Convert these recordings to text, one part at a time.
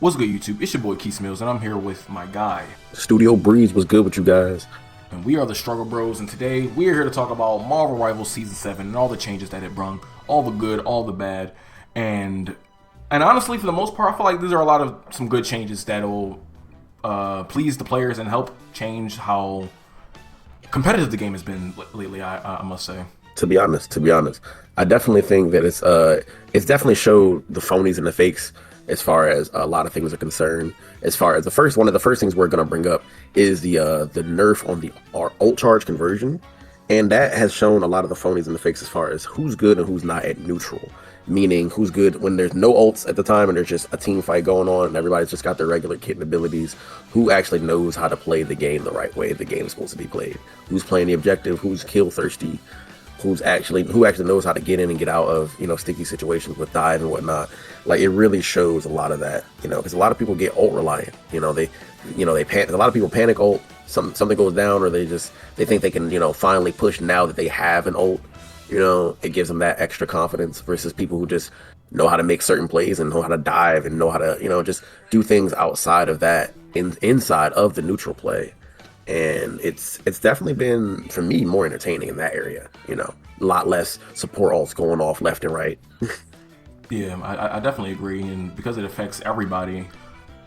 What's good, YouTube? It's your boy Keith Mills, and I'm here with my guy. Studio Breeze was good with you guys. And we are the Struggle Bros, and today we're here to talk about Marvel Rivals Season 7 and all the changes that it brung, all the good, all the bad, and honestly, for the most part, I feel like these are a lot of some good changes that'll please the players and help change how competitive the game has been lately, I must say. To be honest, I definitely think that it's definitely showed the phonies and the fakes as far as a lot of things are concerned. As far as one of the first things we're gonna bring up is the nerf on the ult charge conversion, and that has shown a lot of the phonies and the fakes as far as who's good and who's not at neutral. Meaning who's good when there's no ults at the time and there's just a team fight going on and everybody's just got their regular kit and abilities. Who actually knows how to play the game the right way the game is supposed to be played? Who's playing the objective? Who's kill thirsty? Who actually knows how to get in and get out of sticky situations with dive and whatnot. Like, it really shows a lot of that, because a lot of people get ult reliant. They panic. A lot of people panic ult. Something goes down, or they think they can finally push now that they have an ult. It gives them that extra confidence versus people who just know how to make certain plays and know how to dive and know how to just do things outside of that, inside of the neutral play. And it's definitely been, for me, more entertaining in that area. A lot less support ults going off left and right. Yeah, I definitely agree, and because it affects everybody,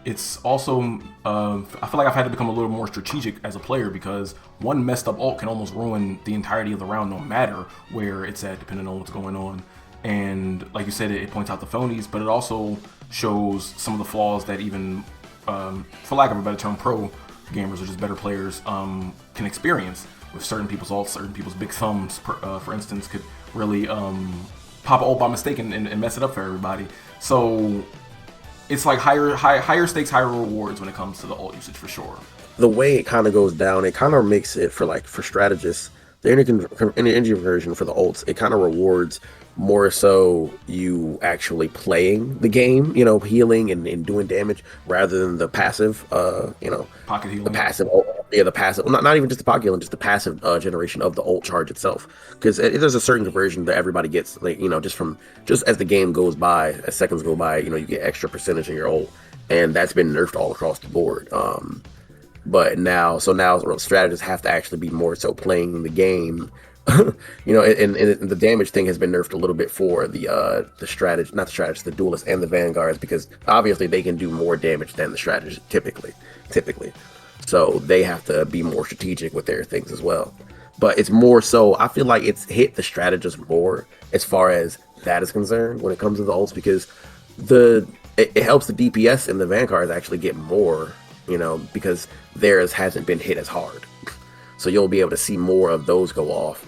it's also, I feel like I've had to become a little more strategic as a player, because one messed up ult can almost ruin the entirety of the round, no matter where it's at, depending on what's going on. And like you said, it points out the phonies, but it also shows some of the flaws that even, for lack of a better term, pro gamers or just better players can experience with certain people's ults. Certain people's big thumbs, for instance, could really pop an ult by mistake and mess it up for everybody. So it's like higher stakes, higher rewards when it comes to the ult usage, for sure. The way it kind of goes down, it kind of makes it for strategists, the energy conversion for the ults, it kind of rewards more so you actually playing the game, healing and doing damage, rather than the passive, Pocket healing. The passive, not even just the pocket healing, just the passive generation of the ult charge itself. Because there's a certain conversion that everybody gets, like, just as the game goes by, as seconds go by, you get extra percentage in your ult, and that's been nerfed all across the board. But now strategists have to actually be more so playing the game. And the damage thing has been nerfed a little bit for the duelists and the vanguards, because obviously they can do more damage than the strategist typically. So they have to be more strategic with their things as well. But it's more so, I feel like it's hit the strategist more as far as that is concerned when it comes to the ults, because it helps the DPS and the vanguards actually get more, because theirs hasn't been hit as hard. So you'll be able to see more of those go off,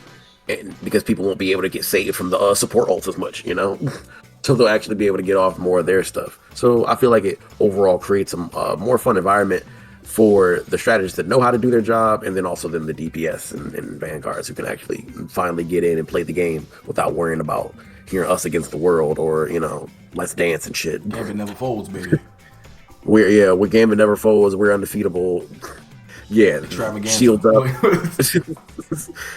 and because people won't be able to get saved from the support ults as much, so they'll actually be able to get off more of their stuff. So I feel like it overall creates a more fun environment for the strategists that know how to do their job, and then also the DPS and vanguards who can actually finally get in and play the game without worrying about hearing us against the world or let's dance and shit. Gambit never folds, baby. We're Gambit never folds. We're undefeatable. Yeah, shield up.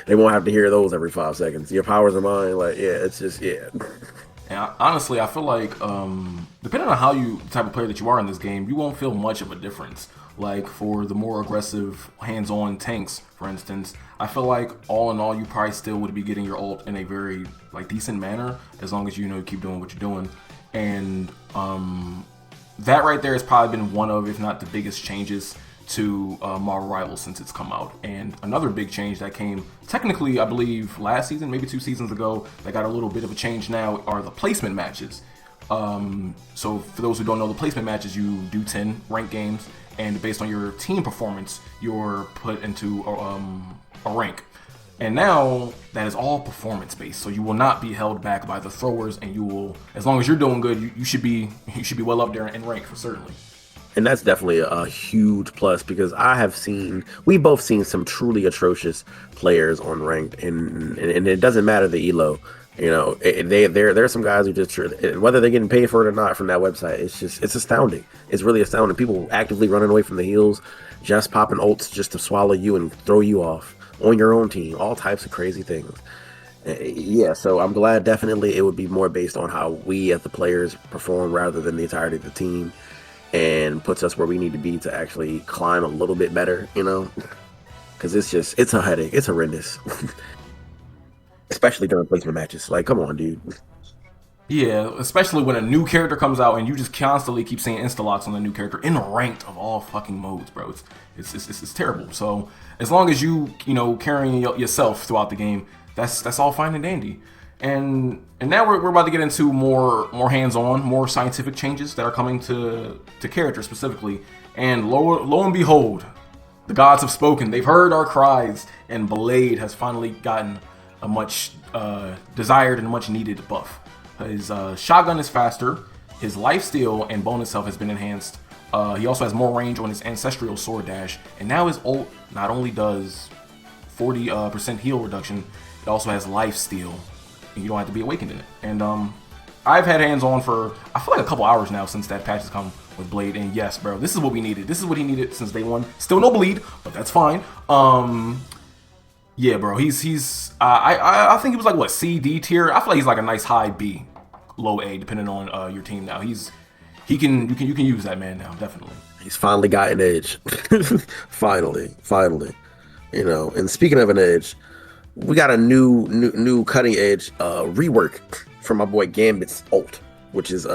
They won't have to hear those every 5 seconds. Your powers are mine. Like, yeah, it's just, yeah. And honestly, I feel like depending on the type of player that you are in this game, you won't feel much of a difference. Like, for the more aggressive hands-on tanks, for instance, I feel like all in all, you probably still would be getting your ult in a very decent manner, as long as you keep doing what you're doing. And that right there has probably been one of, if not the biggest changes to Marvel Rivals since it's come out. And another big change that came technically, I believe, last season, maybe 2 seasons ago, that got a little bit of a change now, are the placement matches. So for those who don't know, the placement matches, you do 10 ranked games, and based on your team performance, you're put into a rank. And now that is all performance based, so you will not be held back by the throwers, and you will, as long as you're doing good, you should be well up there in rank, for certainly. And that's definitely a huge plus, because we've both seen some truly atrocious players on ranked, and it doesn't matter the elo. There are some guys who just, whether they're getting paid for it or not from that website, it's astounding. It's really astounding. People actively running away from the heals, just popping ults just to swallow you and throw you off on your own team. All types of crazy things. Yeah, so I'm glad definitely it would be more based on how we as the players perform rather than the entirety of the team. and puts us where we need to be to actually climb a little bit better, you know? Because it's a headache. It's horrendous. Especially during placement matches. Like, come on, dude. Yeah, especially when a new character comes out and you just constantly keep seeing insta locks on the new character in ranked of all fucking modes, bro. It's terrible. So as long as you know carrying yourself throughout the game, that's all fine and dandy. And now we're about to get into more hands-on, more scientific changes that are coming to characters specifically. And lo and behold, the gods have spoken. They've heard our cries, and Blade has finally gotten a much desired and much needed buff. His shotgun is faster, his lifesteal and bonus health has been enhanced. He also has more range on his ancestral sword dash, and now his ult not only does 40% heal reduction, it also has lifesteal, and you don't have to be awakened in it. And I've had hands on for I feel like a couple hours now since that patch has come with Blade, and yes, bro, this is what we needed. This is what he needed since day one. Still no bleed, but that's fine. Yeah, bro, he's I think he was like what C/D tier. I feel like he's like a nice high B, low A, depending on your team. Now you can use that man now, definitely. He's finally got an edge. finally. You know, and speaking of an edge, we got a new cutting edge rework from my boy Gambit's ult, which is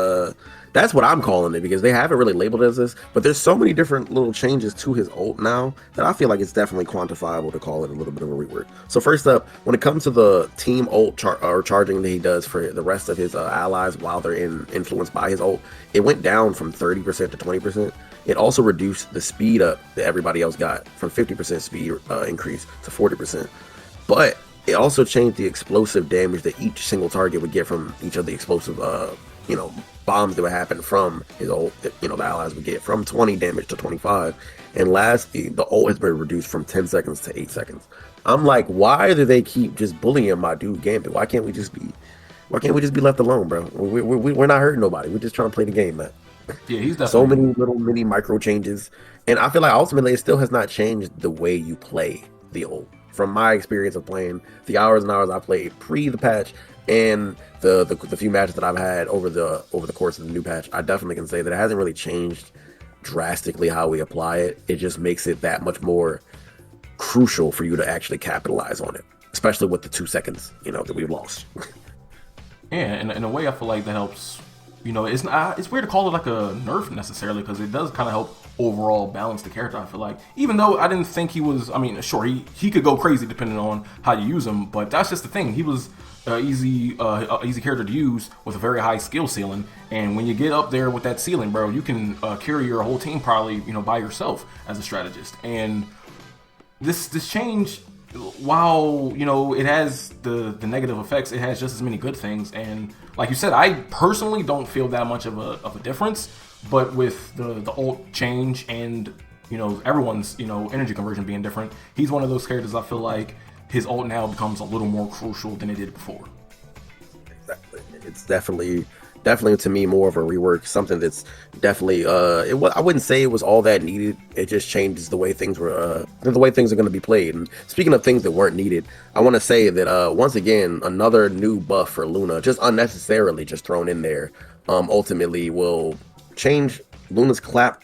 that's what I'm calling it because they haven't really labeled it as this, but there's so many different little changes to his ult now that I feel like it's definitely quantifiable to call it a little bit of a rework. So first up, when it comes to the team ult charging that he does for the rest of his allies while they're influenced by his ult, it went down from 30% to 20%. It also reduced the speed up that everybody else got from 50% speed increase to 40%. But it also changed the explosive damage that each single target would get from each of the explosive bombs that would happen from his ult, the allies would get from 20 damage to 25. And lastly, the ult has been reduced from 10 seconds to 8 seconds. I'm like, why do they keep just bullying my dude Gambit? Why can't we just be left alone, bro? We're not hurting nobody. We're just trying to play the game, man. Yeah, he's definitely so many little mini micro changes. And I feel like ultimately it still has not changed the way you play the ult. From my experience of playing the hours and hours I played pre the patch and the few matches that I've had over the course of the new patch, I definitely can say that it hasn't really changed drastically how we apply it. It just makes it that much more crucial for you to actually capitalize on it, especially with the 2 seconds, that we've lost. Yeah, and in a way, I feel like that helps. It's weird to call it like a nerf necessarily because it does kind of help overall balance the character. I feel like, even though I didn't think he was. I mean, sure, he could go crazy depending on how you use him, but that's just the thing. He was easy character to use with a very high skill ceiling, and when you get up there with that ceiling, bro, you can carry your whole team probably by yourself as a strategist. And this change, while it has the negative effects, it has just as many good things. And like you said, I personally don't feel that much of a difference, but with the ult change and everyone's energy conversion being different, he's one of those characters I feel like his ult now becomes a little more crucial than it did before. Exactly. It's definitely to me more of a rework, something that's definitely I wouldn't say it was all that needed. It just changes the way things were the way things are going to be played. And speaking of things that weren't needed, I want to say that once again, another new buff for Luna, just unnecessarily just thrown in there, ultimately will change Luna's clap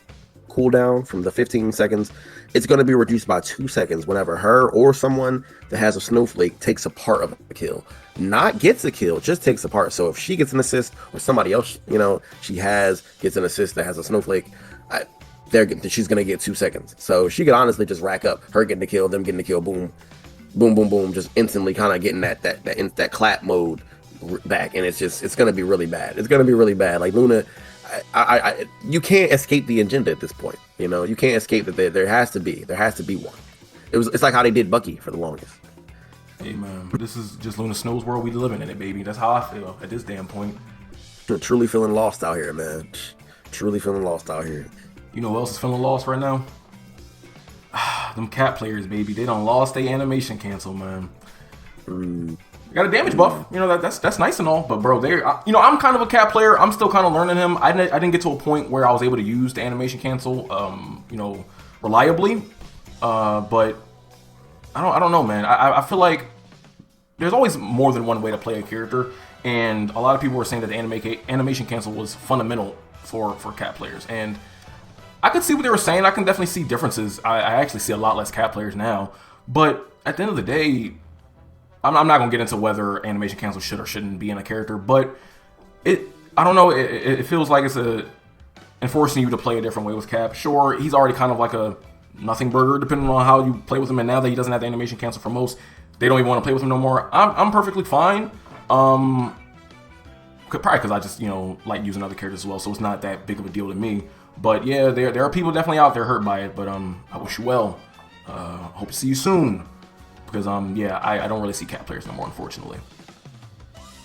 cooldown from the 15 seconds. It's going to be reduced by 2 seconds whenever her or someone that has a snowflake takes a part of a kill. Not gets a kill, just takes a part. So if she gets an assist or somebody else, gets an assist that has a snowflake, she's going to get 2 seconds. So she could honestly just rack up her getting the kill, them getting the kill, boom, boom, boom, boom, just instantly kind of getting that clap mode back. And it's going to be really bad. It's going to be really bad. Like Luna, you can't escape the agenda at this point. You can't escape that there has to be one. It's like how they did Bucky for the longest. Hey man, this is just Luna Snow's world. We living in it, baby. That's how I feel at this damn point. Truly feeling lost out here, man. Truly feeling lost out here. You know who else is feeling lost right now? Them cat players, baby. They done lost their animation cancel, man. Got a damage buff, that's nice and all, but bro, I'm kind of a cat player. I'm still kind of learning him. I didn't get to a point where I was able to use the animation cancel, reliably. But I don't know, man. I feel like there's always more than one way to play a character, and a lot of people were saying that the animation cancel was fundamental for cat players, and I could see what they were saying. I can definitely see differences. I actually see a lot less cat players now. But at the end of the day, I'm not gonna get into whether animation cancel should or shouldn't be in a character, but I don't know. It feels like it's enforcing you to play a different way with Cap. Sure, he's already kind of like a nothing burger, depending on how you play with him. And now that he doesn't have the animation cancel for most, they don't even want to play with him no more. I'm perfectly fine. Probably because I just like using other characters as well, so it's not that big of a deal to me. But yeah, there are people definitely out there hurt by it. But I wish you well. Hope to see you soon. Because yeah, I don't really see cat players no more, unfortunately.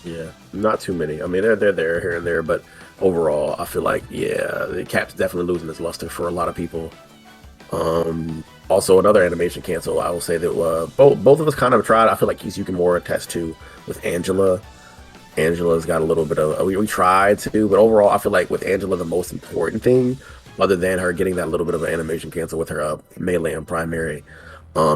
Yeah, not too many. I mean, they're there here and there, but overall, I feel like the Cap's definitely losing its luster for a lot of people. Also, another animation cancel, I will say that both of us kind of tried. I feel like you can more attest to with Angela. Angela's got a little bit of we tried to, but overall, I feel like with Angela, the most important thing, other than her getting that little bit of an animation cancel with her melee and primary,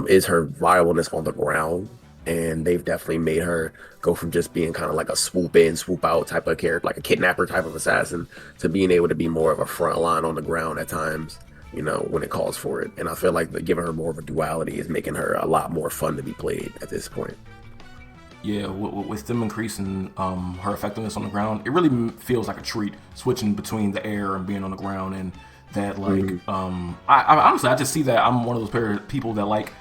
is her viableness on the ground. And they've definitely made her go from just being kind of like a swoop in, swoop out type of character, like a kidnapper type of assassin, to being able to be more of a front line on the ground at times, when it calls for it. And I feel like giving her more of a duality is making her a lot more fun to be played at this point. Yeah, with them increasing her effectiveness on the ground, it really feels like a treat switching between the air and being on the ground. And that, like, I honestly, I just see that I'm one of those people that like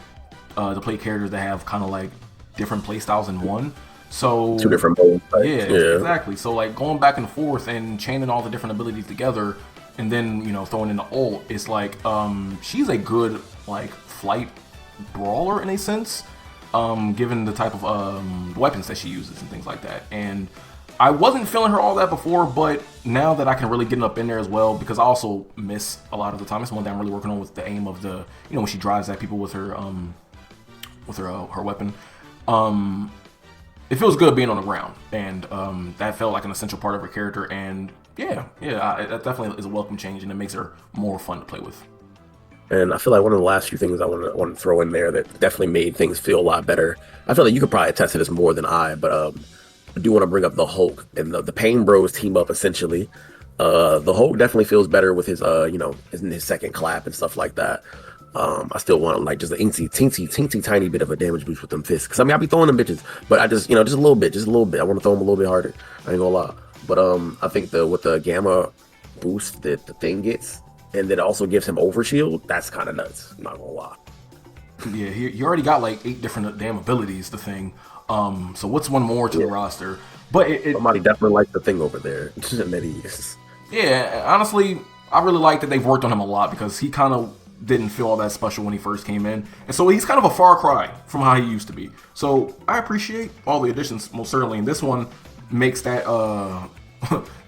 to play characters that have kind of like different play styles in one. So two different modes. Yeah, exactly. So like going back and forth and chaining all the different abilities together, and then throwing in the ult, it's like she's a good like flight brawler in a sense, given the type of weapons that she uses and things like that. And I wasn't feeling her all that before, but now that I can really get up in there as well, because I also miss a lot of the time. It's one thing I'm really working on with the aim of the when she drives at people with her her weapon. It feels good being on the ground, and that felt like an essential part of her character. And that definitely is a welcome change, and it makes her more fun to play with. And I feel like one of the last few things I want to throw in there that definitely made things feel a lot better. I feel like you could probably attest to this more than I, but I do want to bring up the Hulk and the Pain Bros team up essentially. The Hulk definitely feels better with his his second clap and stuff like that. I still want like just an teensy tiny bit of a damage boost with them fists. Cause I mean, I'll be throwing them bitches, but I just, just a little bit. I want to throw them a little bit harder. I ain't gonna lie. But I think with the gamma boost that the thing gets, and that also gives him overshield, that's kind of nuts. I'm not gonna lie. Yeah, he already got like 8 different damn abilities, the thing. So what's one more to the roster? But somebody definitely likes the thing over there. That he is. Yeah, honestly, I really like that they've worked on him a lot, because he kind of didn't feel all that special when he first came in, and so he's kind of a far cry from how he used to be. So I appreciate all the additions, most certainly, and this one makes that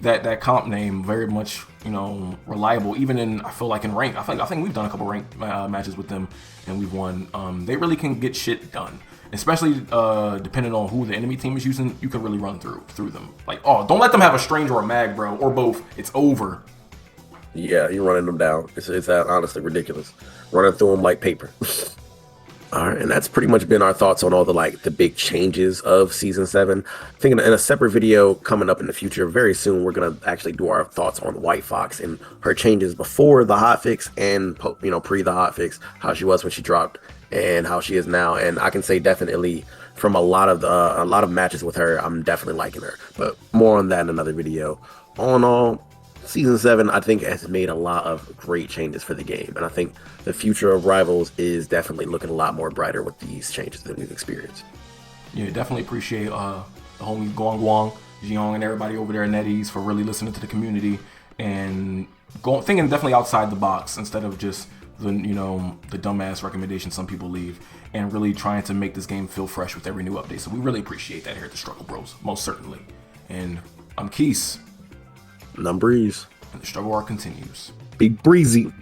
that comp name very much reliable, even in, I feel like, in rank. I think we've done a couple rank matches with them and we've won. They really can get shit done, especially depending on who the enemy team is using. You can really run through them. Like, don't let them have a strange or a mag, bro, or both. It's over. Yeah, you're running them down. It's honestly ridiculous. Running through them like paper. All right, and that's pretty much been our thoughts on all the big changes of Season 7. I think in a separate video coming up in the future, very soon, we're going to actually do our thoughts on White Fox and her changes before the hotfix and, pre the hotfix, how she was when she dropped and how she is now. And I can say definitely from a lot of matches with her, I'm definitely liking her. But more on that in another video. All in all, Season 7, I think, has made a lot of great changes for the game, and I think the future of Rivals is definitely looking a lot more brighter with these changes that we've experienced. Yeah, definitely appreciate the homies Guang, Jiong, and everybody over there at NetEase for really listening to the community and thinking definitely outside the box instead of just the dumbass recommendations some people leave, and really trying to make this game feel fresh with every new update. So we really appreciate that here at the Struggle Bros, most certainly. And I'm Keese. And I'm Breeze. And the struggle arc continues. Big Breezy.